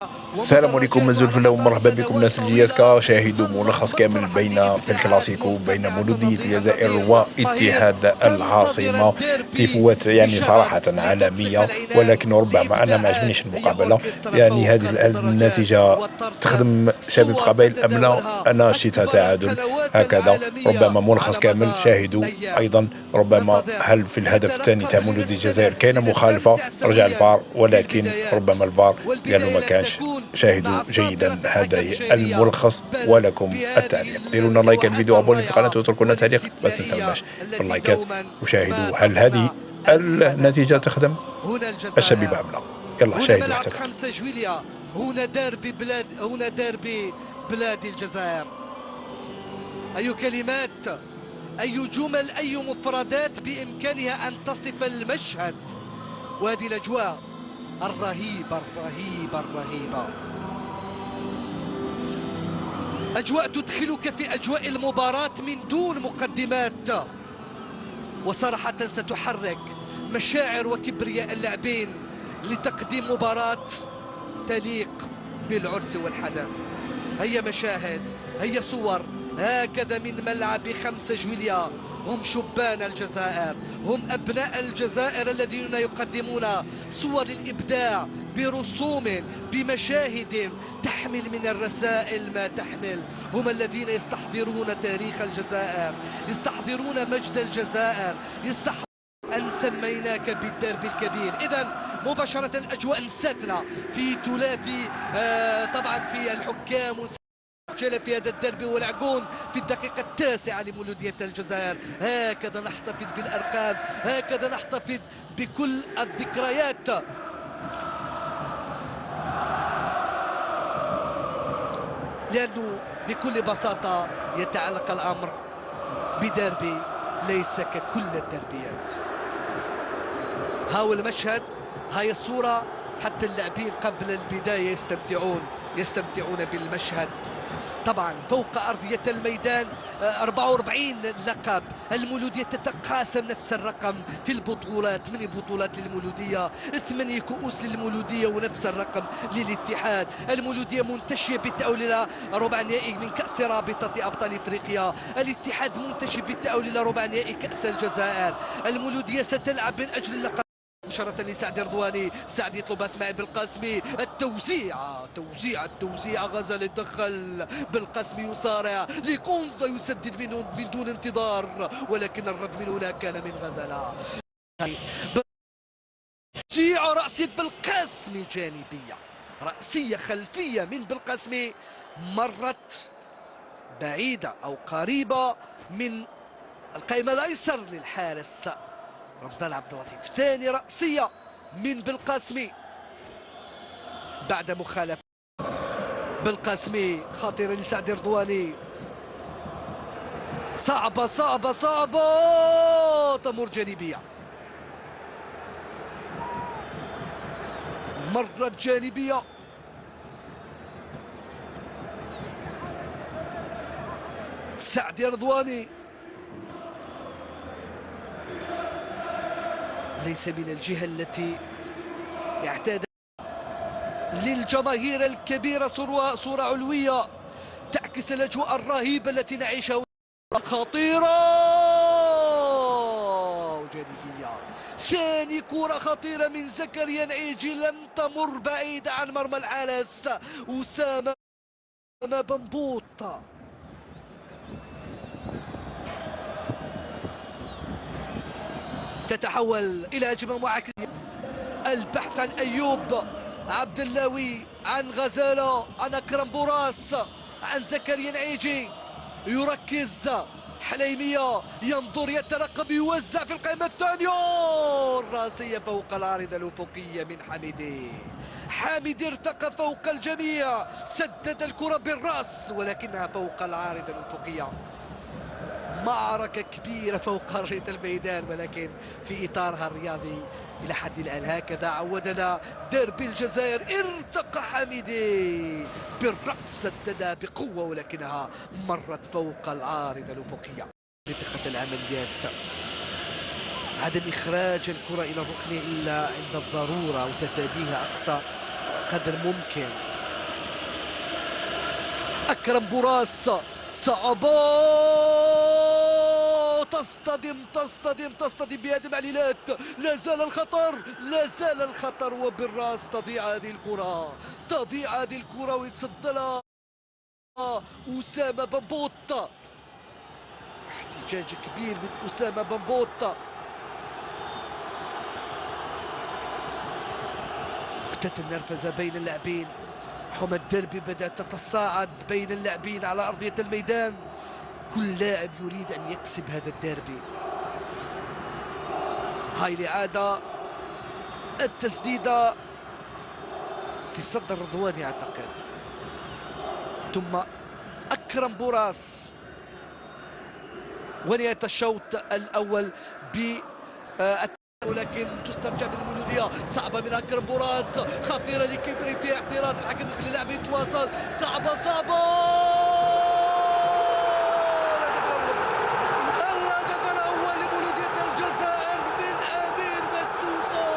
السلام عليكم الزلفلة ومرحبا بكم ناس الجياسكا. شاهدوا ملخص كامل في الكلاسيكو بين مولودية الجزائر واتحاد العاصمة. تيفوات يعني صراحة عالمية، ولكن ربما أنا ما عجبنيش المقابلة. يعني هذه النتيجة تخدم شباب قبائل أم لا؟ أنا شتها تعادل هكذا. ربما ملخص كامل شاهدوا أيضا. ربما هل في الهدف الثاني تاع مولودية الجزائر كاينة مخالفة؟ رجع الفار، ولكن ربما الفار قالوا ما كانش. شاهدوا جيدا هذا الملخص، ولكم التعليق. ديروا لنا لايك الفيديو، ابوني في القناه، واتركوا لنا تعليق. بس تنسوناش باللايكات. وشاهدوا هل هذه النتيجه تخدم؟ الشبيبه عمله. يلا هنا شاهدوا ملعب احتفل. 5 جويليا، هنا ديربي بلاد الجزائر. أي كلمات، أي جمل، أي مفردات بإمكانها أن تصف المشهد وهذه الأجواء الرهيبة الرهيبة الرهيبة. أجواء تدخلك في أجواء المباراة من دون مقدمات، وصراحة ستحرك مشاعر وكبرياء اللاعبين لتقديم مباراة تليق بالعرس والحدث. هيا مشاهد، هيا صور هكذا من ملعب 5 جويليا. هم شبان الجزائر، هم أبناء الجزائر الذين يقدمون صور الإبداع برسوم بمشاهد تحمل من الرسائل ما تحمل. هم الذين يستحضرون تاريخ الجزائر، يستحضرون مجد الجزائر، أن سميناك بالدرب الكبير. إذا مباشرة الأجواء نساتنا في تلافي طبعا في الحكام سجل في هذا الدربي والعقون في الدقيقة 9 لمولودية الجزائر. هكذا نحتفظ بالأرقام، هكذا نحتفظ بكل الذكريات. لأنه بكل بساطة يتعلق الأمر بدربي ليس ككل الدربيات. هاو المشهد، هاي الصورة، حتى اللاعبين قبل البداية يستمتعون بالمشهد. طبعا فوق أرضية الميدان 44 لقب. المولودية تتقاسم نفس الرقم في البطولات، 8 بطولات للمولودية، 8 كؤوس للمولودية، ونفس الرقم للاتحاد. المولودية منتشية بالتأهل إلى ربع نهائي من كأس رابطة أبطال إفريقيا. الاتحاد منتشي بالتأهل إلى ربع نهائي كأس الجزائر. المولودية ستلعب من أجل اللقب مباشرة لسعد رضواني. سعد يطلب اسماعيل بالقاسمي. التوزيع غزل يتدخل، بالقاسمي يصارع لكونزا يسدد من دون انتظار، ولكن الرد من هنا كان من غزلة. توزيع رأسية بالقاسمي جانبية، رأسية خلفية من بالقاسمي، مرت بعيدة أو قريبة من القائمة الأيسر للحارس رمضان عبد اللطيف. ثاني رأسية من بالقاسمي بعد مخالفة بالقاسمي خطيرة لسعد رضواني. صعبة تمر جانبية، مرت جانبية. سعد رضواني ليس من الجهة التي يعتاد للجماهير الكبيرة. صورة علوية تعكس الأجواء الرهيبة التي نعيشها. خطيرة جانبية. ثاني كرة خطيرة من زكريا نعيجي، لم تمر بعيدة عن مرمى الحارس أسامة بنبوط. تتحول إلى هجمة معاكسة. البحث عن أيوب عبد اللاوي، عن غزالة، عن أكرم بوراس، عن زكريا نعيجي. يركز حليمية، ينظر، يترقب، يوزع في القائمة الثانية. الراسية فوق العارضة الأفقية من حامدي ارتقى فوق الجميع، سدد الكرة بالرأس ولكنها فوق العارضة الأفقية. معركة كبيرة فوق أرضية الميدان، ولكن في إطارها الرياضي إلى حد الآن. هكذا عودنا ديربي الجزائر. ارتقى حميدي بالرأس، سددها بقوة ولكنها مرت فوق العارضة الأفقية. منطقة العمليات، عدم إخراج الكرة إلى الركن إلا عند الضرورة وتفاديها أقصى قدر ممكن. أكرم بوراس صعبة، تصطدم بهذه المعليلات. لا زال الخطر وبالراس تضيع هذه الكرة ويتصدى لها أسامة بنبوط. احتجاج كبير من أسامة بنبوط. بدأت النرفزة بين اللاعبين. حمى الدربي بدأت تتصاعد بين اللاعبين على أرضية الميدان. كل لاعب يريد أن يكسب هذا الديربي. هاي الإعادة، التسديدة في صد الرضواني أعتقد، ثم أكرم بوراس. ونهاية الشوط الأول ولكن تسترجع من المولودية. صعبة من أكرم بوراس، خطيرة لكبري في اعتراض الحكم، يخلي اللاعب يتواصل. صعبة الهدف الأول لمولودية الجزائر من أمين مسوسة،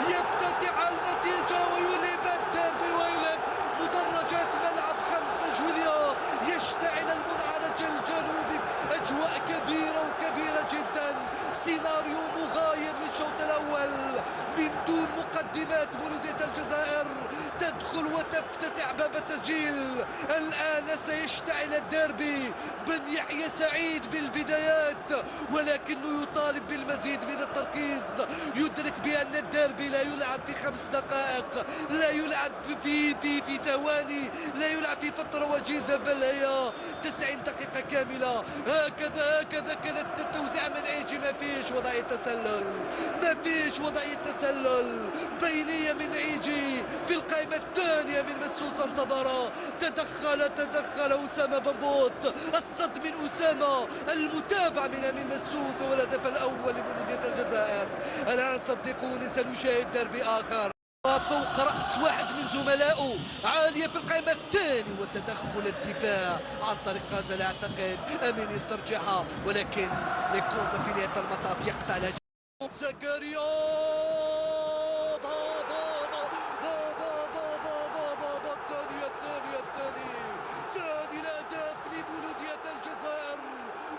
يفتتح النتيجة ويلعب الديربي ويلعب مدرجات ملعب 5 جويليا. يشتعل المنعرج الجنوبي، أجواء كبيرة جدا. سيناريو مغاير للشوط الأول. من دون مقدمات مولودية الجزائر تدخل وتفتتح باب التسجيل. الآن سيشتعل الديربي. بن يحيى سعيد بالبدايات، ولكنه يطالب بالمزيد من التركيز. يدرك بأن الديربي لا يلعب في 5 دقائق، لا يلعب في ثواني، لا يلعب في فترة وجيزة، بل هي 90 دقيقة كاملة. هكذا كانت التوزيع من عيجي. ما فيش وضعية تسلل. بينية من عيجي في القائمة الثانية من مسوس انتظر. تدخل أسامة بنبوط. الصد من أسامة، المتابعة من أمين مسوس، والهدف الأول لمولودية الجزائر. الآن صدقوني سنشاهد ديربي آخر فوق رأس واحد من زملائه، عالية في القائمة الثانية، وتدخل الدفاع عن طريق غزال. أعتقد أمين يسترجعها، ولكن ليكونزا في نهاية المطاف يقطع الهجمة. زكريا ثاني الأهداف لمولودية الجزائر،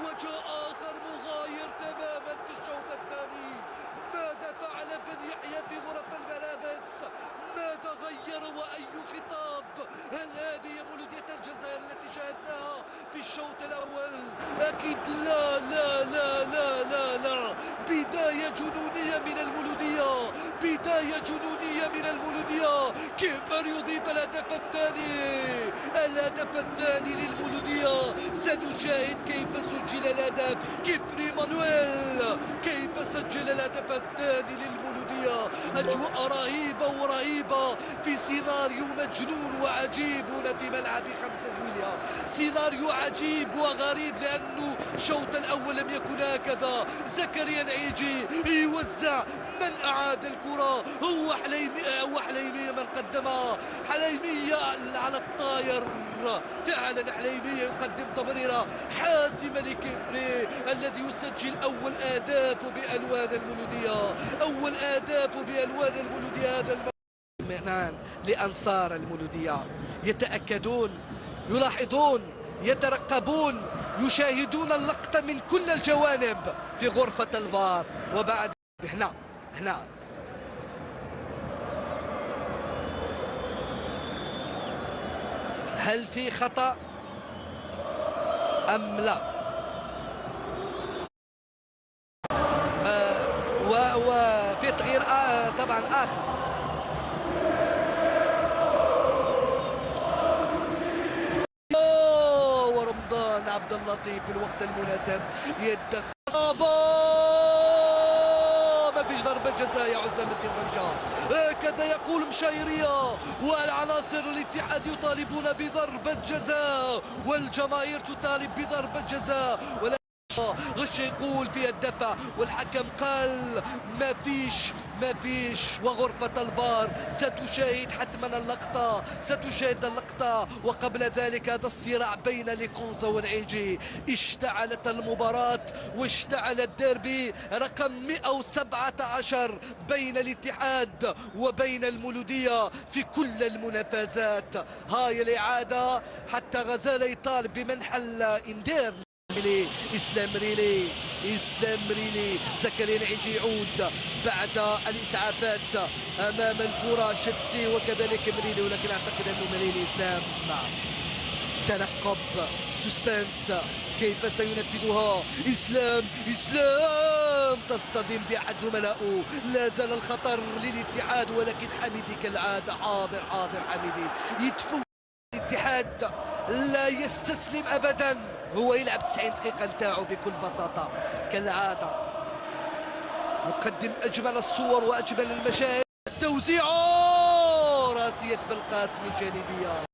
وجاء آخر مغاير تماما في الشوط الثاني. ماذا فعل بن يحيى في غرف الملابس؟ ماذا غير وأي خطاب؟ هل هذه مولودية الجزائر التي شاهدناها في الشوط الأول؟ أكيد لا. بداية جنونية من المولودية. كيبر يضيف الهدف الثاني للمولودية. سنشاهد كيف سجل الهدف. كيبري مانويل كيف سجل الهدف الثاني للمولودية. أجواء رهيبة في سيناريو مجنون وعجيب هنا في ملعب 5 جويليا. سيناريو عجيب وغريب، لأنه الشوط الأول لم يكن هكذا. زكريا العيجي يوزع، من أعاد الكرة هو حليمية من قدمها. حليمية على الطاير، فعلا حليمية يقدم تمريرة حاسمة لكبري الذي يسجل أول أهداف بألوان المولودية. هذا الاطمئنان لأنصار المولودية، يتأكدون، يلاحظون، يترقبون، يشاهدون اللقطة من كل الجوانب في غرفة الفار. وبعد هنا هل في خطأ أم لا؟ وفي تغيير طبعا آخر. ورمضان عبد اللطيف في الوقت المناسب يدخل. ما فيش ضربة جزاء يا عزام الدين غنجار. هكذا يقول مشايرية، والعناصر الاتحاد يطالبون بضربة جزاء، والجماهير تطالب بضربة جزاء. غش يقول في الدفع والحكم قال ما فيش وغرفة الفار ستشاهد حتما اللقطة، ستشاهد اللقطة. وقبل ذلك هذا الصراع بين ليكونزا والعيجي، اشتعلت المباراة واشتعل الديربي رقم 117 بين الاتحاد وبين المولودية في كل المنافسات. هاي الإعادة حتى غزالة يطالب بمنح الإندير. اسلام ريلي زكريا العيجي يعود بعد الاسعافات امام الكره شتي وكذلك مريلي، ولكن اعتقد انه مريلي اسلام تنقب سسبنس كيف سينفذها. اسلام تصطدم باحد زملائه، لا زال الخطر للاتحاد ولكن حميدي كالعاده حاضر حميدي يتفوق. الاتحاد لا يستسلم ابدا، هو يلعب 90 دقيقة نتاعو بكل بساطة كالعادة. يقدم أجمل الصور وأجمل المشاهد. توزيع راسية بالقاسم الجانبية.